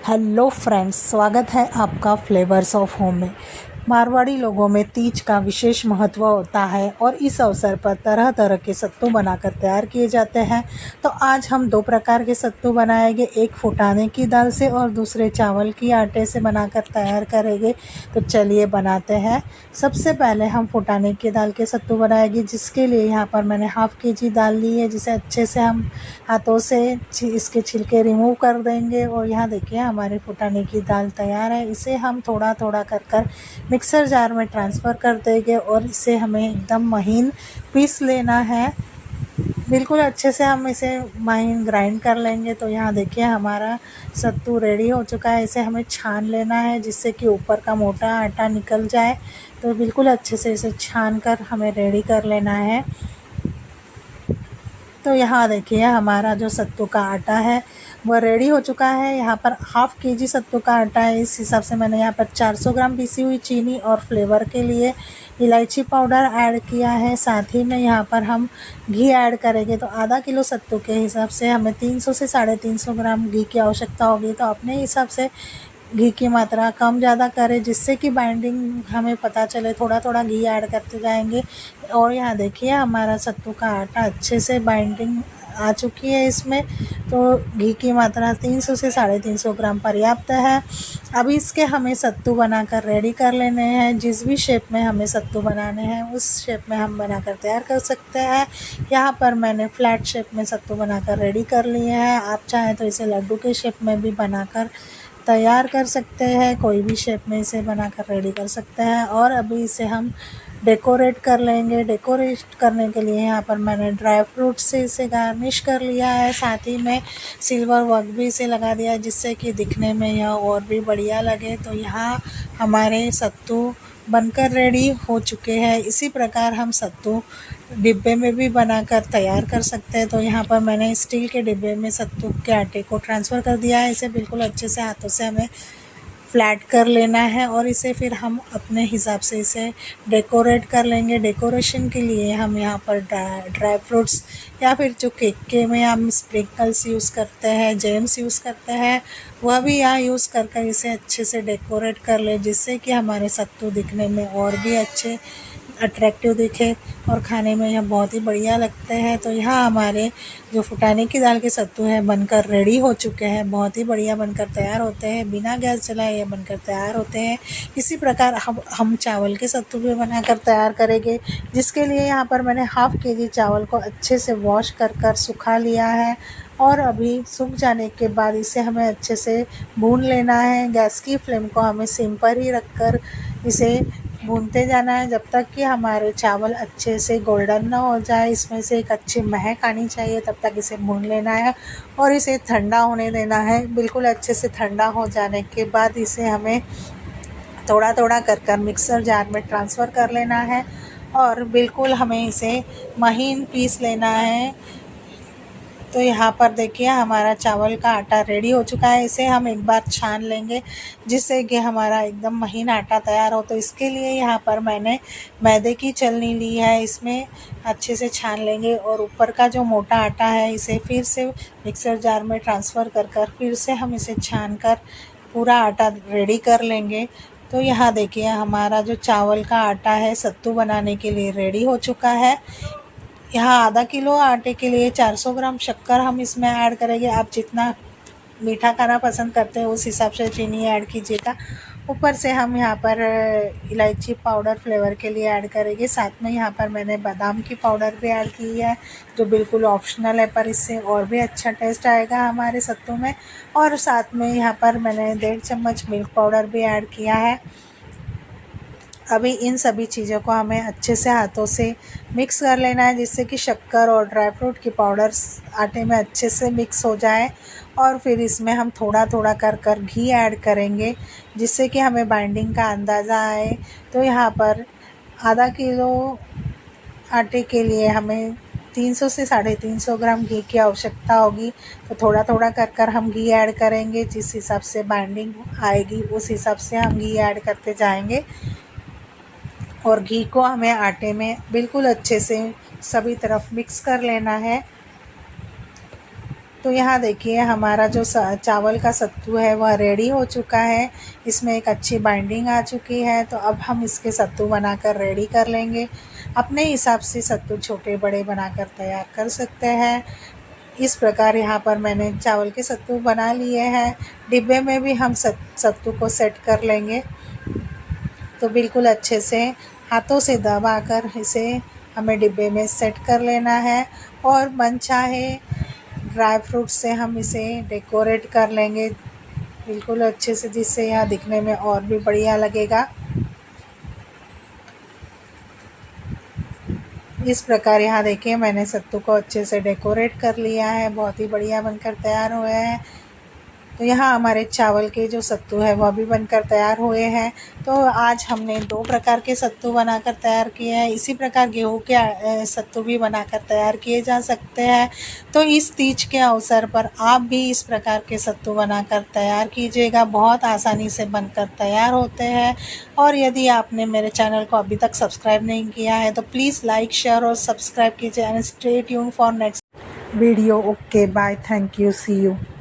Hello friends, स्वागत है आपका फ्लेवर्स ऑफ होम में। मारवाड़ी लोगों में तीज का विशेष महत्व होता है और इस अवसर पर तरह तरह के सत्तू बनाकर तैयार किए जाते हैं। तो आज हम दो प्रकार के सत्तू बनाएंगे, एक फुटाने की दाल से और दूसरे चावल की आटे से बनाकर तैयार करेंगे। तो चलिए बनाते हैं। सबसे पहले हम फुटाने की दाल के सत्तू बनाएंगे, जिसके लिए यहाँ पर मैंने हाफ़ केजी दाल ली है, जिसे अच्छे से हम हाथों से इसके छिलके रिमूव कर देंगे। और यहाँ देखिए हमारी फुटाने की दाल तैयार है। इसे हम थोड़ा थोड़ा कर मिक्सर जार में ट्रांसफ़र कर देंगे और इसे हमें एकदम महीन पीस लेना है। बिल्कुल अच्छे से हम इसे महीन ग्राइंड कर लेंगे। तो यहाँ देखिए हमारा सत्तू रेडी हो चुका है। इसे हमें छान लेना है, जिससे कि ऊपर का मोटा आटा निकल जाए। तो बिल्कुल अच्छे से इसे छान कर हमें रेडी कर लेना है। तो यहाँ देखिए हमारा जो सत्तू का आटा है वह रेडी हो चुका है। यहाँ पर हाफ़ केजी सत्तू का आटा है। इस हिसाब से मैंने यहाँ पर 400 ग्राम पिसी हुई चीनी और फ्लेवर के लिए इलायची पाउडर ऐड किया है। साथ ही में यहाँ पर हम घी ऐड करेंगे। तो आधा किलो सत्तू के हिसाब से हमें 300 से 350 ग्राम घी की आवश्यकता होगी। तो अपने हिसाब से घी की मात्रा कम ज़्यादा करें, जिससे कि बाइंडिंग हमें पता चले। थोड़ा थोड़ा घी ऐड करते जाएंगे। और यहाँ देखिए हमारा सत्तू का आटा अच्छे से बाइंडिंग आ चुकी है इसमें। तो घी की मात्रा 300 से 350 ग्राम पर्याप्त है। अभी इसके हमें सत्तू बनाकर रेडी कर लेने हैं। जिस भी शेप में हमें सत्तू बनाने हैं उस शेप में हम बनाकर तैयार कर सकते हैं। यहाँ पर मैंने फ्लैट शेप में सत्तू बनाकर रेडी कर लिए हैं। आप चाहें तो इसे लड्डू के शेप में भी बनाकर तैयार कर सकते हैं। कोई भी शेप में इसे बनाकर रेडी कर सकते हैं। और अभी इसे हम डेकोरेट कर लेंगे। डेकोरेट करने के लिए यहाँ पर मैंने ड्राई फ्रूट से इसे गार्निश कर लिया है। साथ ही में सिल्वर वर्क भी इसे लगा दिया है, जिससे कि दिखने में यह और भी बढ़िया लगे। तो यहाँ हमारे सत्तू बनकर रेडी हो चुके हैं। इसी प्रकार हम सत्तू डिब्बे में भी बनाकर तैयार कर सकते हैं। तो यहाँ पर मैंने स्टील के डिब्बे में सत्तू के आटे को ट्रांसफ़र कर दिया है। इसे बिल्कुल अच्छे से हाथों से हमें फ्लैट कर लेना है और इसे फिर हम अपने हिसाब से इसे डेकोरेट कर लेंगे। डेकोरेशन के लिए हम यहाँ पर ड्राई फ्रूट्स या फिर जो केक के में हम स्प्रिंकल्स यूज़ करते हैं, जेम्स यूज़ करते हैं, वह भी यहाँ यूज़ कर इसे अच्छे से डेकोरेट कर ले, जिससे कि हमारे सत्तू दिखने में और भी अच्छे अट्रैक्टिव दिखे और खाने में यह बहुत ही बढ़िया लगते हैं। तो यहाँ हमारे जो फुटाने की दाल के सत्तू हैं बनकर रेडी हो चुके हैं। बहुत ही बढ़िया बनकर तैयार होते हैं, बिना गैस जलाए ये बनकर तैयार होते हैं। इसी प्रकार हम चावल के सत्तू भी बनाकर तैयार करेंगे, जिसके लिए यहाँ पर मैंने हाफ़ केजी चावल को अच्छे से वॉश कर सुखा लिया है। और अभी सूख जाने के बाद इसे हमें अच्छे से भून लेना है। गैस की फ्लेम को हमें सिम पर ही रखकर इसे भूनते जाना है, जब तक कि हमारे चावल अच्छे से गोल्डन ना हो जाए, इसमें से एक अच्छी महक आनी चाहिए, तब तक इसे भून लेना है और इसे ठंडा होने देना है। बिल्कुल अच्छे से ठंडा हो जाने के बाद इसे हमें थोड़ा थोड़ा कर मिक्सर जार में ट्रांसफ़र कर लेना है और बिल्कुल हमें इसे महीन पीस लेना है। तो यहाँ पर देखिए हमारा चावल का आटा रेडी हो चुका है। इसे हम एक बार छान लेंगे, जिससे कि हमारा एकदम महीन आटा तैयार हो। तो इसके लिए यहाँ पर मैंने मैदे की छलनी ली है। इसमें अच्छे से छान लेंगे और ऊपर का जो मोटा आटा है इसे फिर से मिक्सर जार में ट्रांसफ़र कर फिर से हम इसे छान कर पूरा आटा रेडी कर लेंगे। तो यहाँ देखिए हमारा जो चावल का आटा है सत्तू बनाने के लिए रेडी हो चुका है। यहाँ आधा किलो आटे के लिए 400 ग्राम शक्कर हम इसमें ऐड करेंगे। आप जितना मीठा खाना पसंद करते हैं उस हिसाब से चीनी ऐड कीजिएगा। ऊपर से हम यहाँ पर इलायची पाउडर फ्लेवर के लिए ऐड करेंगे। साथ में यहाँ पर मैंने बादाम की पाउडर भी ऐड की है, जो बिल्कुल ऑप्शनल है, पर इससे और भी अच्छा टेस्ट आएगा हमारे सत्तू में। और साथ में यहाँ पर मैंने 1.5 चम्मच मिल्क पाउडर भी ऐड किया है। अभी इन सभी चीज़ों को हमें अच्छे से हाथों से मिक्स कर लेना है, जिससे कि शक्कर और ड्राई फ्रूट की पाउडर आटे में अच्छे से मिक्स हो जाए। और फिर इसमें हम थोड़ा थोड़ा कर घी ऐड करेंगे, जिससे कि हमें बाइंडिंग का अंदाज़ा आए। तो यहाँ पर आधा किलो आटे के लिए हमें 300 से 350 ग्राम घी की आवश्यकता होगी। तो थोड़ा थोड़ा कर हम घी ऐड करेंगे। जिस हिसाब से बाइंडिंग आएगी उस हिसाब से हम घी ऐड करते जाएंगे और घी को हमें आटे में बिल्कुल अच्छे से सभी तरफ मिक्स कर लेना है। तो यहाँ देखिए हमारा जो चावल का सत्तू है वह रेडी हो चुका है। इसमें एक अच्छी बाइंडिंग आ चुकी है। तो अब हम इसके सत्तू बनाकर रेडी कर लेंगे। अपने हिसाब से सत्तू छोटे बड़े बनाकर तैयार कर सकते हैं। इस प्रकार यहाँ पर मैंने चावल के सत्तू बना लिए हैं। डिब्बे में भी हम सत्तू को सेट कर लेंगे। तो बिल्कुल अच्छे से हाथों से दबाकर इसे हमें डिब्बे में सेट कर लेना है और मनचाहे ड्राई फ्रूट से हम इसे डेकोरेट कर लेंगे बिल्कुल अच्छे से, जिससे यह दिखने में और भी बढ़िया लगेगा। इस प्रकार यहाँ देखिए मैंने सत्तू को अच्छे से डेकोरेट कर लिया है। बहुत ही बढ़िया बनकर तैयार हुए हैं। तो यहाँ हमारे चावल के जो सत्तू है वह भी बनकर तैयार हुए हैं। तो आज हमने 2 प्रकार के सत्तू बनाकर तैयार किए हैं। इसी प्रकार गेहूं के सत्तू भी बनाकर तैयार किए जा सकते हैं। तो इस तीज के अवसर पर आप भी इस प्रकार के सत्तू बनाकर तैयार कीजिएगा। बहुत आसानी से बनकर तैयार होते हैं। और यदि आपने मेरे चैनल को अभी तक सब्सक्राइब नहीं किया है तो प्लीज़ लाइक, शेयर और सब्सक्राइब कीजिए and stay tune for next video. Okay, bye, thank you, see you.